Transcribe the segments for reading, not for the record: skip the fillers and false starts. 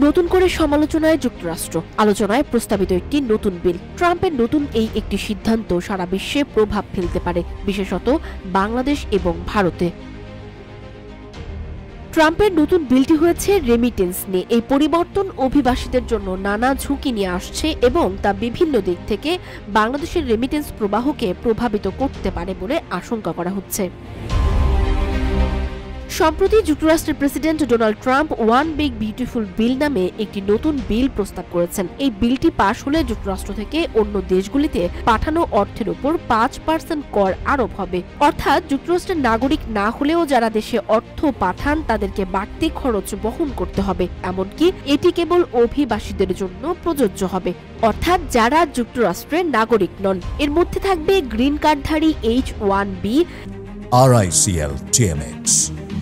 নতুন করে সমালোচনায় যুক্তরাষ্ট্র, আলোচনায় প্রস্তাবিত একটি নতুন বিল। ট্রাম্পের নতুন এই একটি সিদ্ধান্ত সারা বিশ্বে প্রভাব ফেলতে পারে, বিশেষত বাংলাদেশ এবং ভারতে। ট্রাম্পের নতুন বিলটি হয়েছে রেমিটেন্স নিয়ে। এই পরিবর্তন অভিবাসীদের জন্য নানা ঝুঁকি নিয়ে আসছে এবং তা বিভিন্ন দিক থেকে বাংলাদেশের রেমিটেন্স প্রবাহকে প্রভাবিত করতে পারে বলে আশঙ্কা করা হচ্ছে। সম্প্রতি যুক্তরাষ্ট্রের president Donald Trump one big beautiful bill নামে একটি নতুন বিল প্রস্তাব করেছেন। এই বিলটি পাশ হলে যুক্তরাষ্ট্র থেকে অন্য দেশগুলিতে পাঠানো অর্থের উপর 5% কর আরোপ হবে। অর্থাৎ যুক্তরাষ্ট্রের নাগরিক না হলেও যারা দেশে অর্থ পাঠান তাদেরকে বাড়তি খরচ বহন করতে হবে। এমনকি এটি কেবল অভিবাসীদের জন্য প্রযোজ্য হবে, অর্থাৎ যারা যুক্তরাষ্ট্রের নাগরিক নন। এর মধ্যে থাকবে গ্রিন কার্ডধারী H-1B, RICL TMX,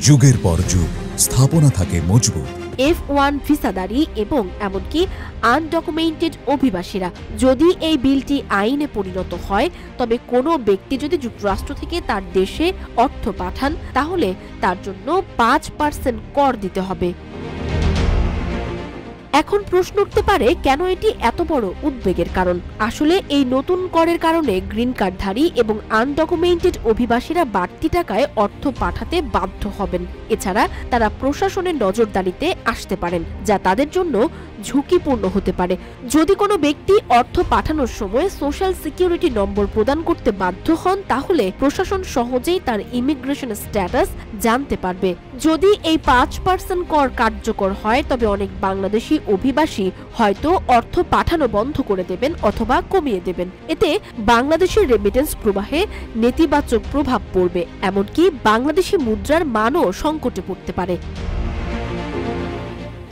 যুগের পর যুগ স্থাপনা থাকে মজবুত, F-1 ভিসাধারী এবং এমনকি আনডকুমেন্টেড অভিবাসীরা। যদি এই বিলটি আইনে পরিণত হয়, তবে কোনো ব্যক্তি যদি যুক্তরাষ্ট্র থেকে তার দেশে অর্থ পাঠান তাহলে তার জন্য 5% কর দিতে হবে। এখন প্রশ্ন উঠতে পারে, কেন এটি এত বড় উদ্বেগের কারণ? আসলে এই নতুন করের কারণে গ্রিন কার্ডধারী এবং আনডকুমেন্টেড অভিবাসীরা বাড়তি টাকায় অর্থ পাঠাতে বাধ্য হবেন। এছাড়া তারা প্রশাসনের নজরদারিতে আসতে পারেন, যা তাদের জন্য ঝুঁকিপূর্ণ হতে পারে। যদি কোনো ব্যক্তি অর্থ পাঠানোর সময় সোশ্যাল সিকিউরিটি নম্বর প্রদান করতে বাধ্য হন, তাহলে প্রশাসন সহজেই তার ইমিগ্রেশন স্ট্যাটাস জানতে পারবে। যদি এই 5% কর কার্যকর হয়, তবে অনেক বাংলাদেশি অভিবাসী হয়তো অর্থ পাঠানো বন্ধ করে দেবেন অথবা কমিয়ে দেবেন। এতে বাংলাদেশের রেমিটেন্স প্রবাহে নেতিবাচক প্রভাব পড়বে, এমনকি বাংলাদেশি মুদ্রার মানও সংকটে পড়তে পারে।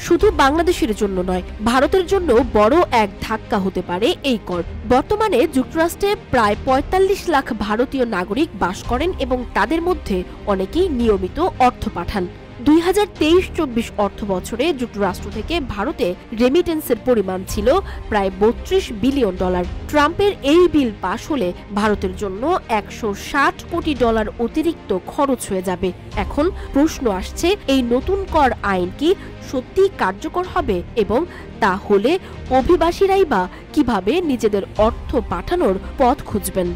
শুধু বাংলাদেশের জন্য নয়, ভারতের জন্য বড় এক ধাক্কা হতে পারে এই কর। বর্তমানে যুক্তরাষ্ট্রে প্রায় ৪৫ লাখ ভারতীয় নাগরিক বাস করেন এবং তাদের মধ্যে অনেকেই নিয়মিত অর্থ পাঠান। 2023-24 অর্থ বছরে যুক্তরাষ্ট্র থেকে ভারতে রেমিটেন্সের পরিমাণ ছিল প্রায় $32 বিলিয়ন। ট্রাম্পের এই বিল পাশ হলে ভারতের জন্য $160 কোটি অতিরিক্ত খরচ হয়ে যাবে। এখন প্রশ্ন আসছে, এই নতুন কর আইন কি সত্যি কার্যকর হবে এবং তা হলে অভিবাসীরাই বা কিভাবে নিজেদের অর্থ পাঠানোর পথ খুঁজবেন?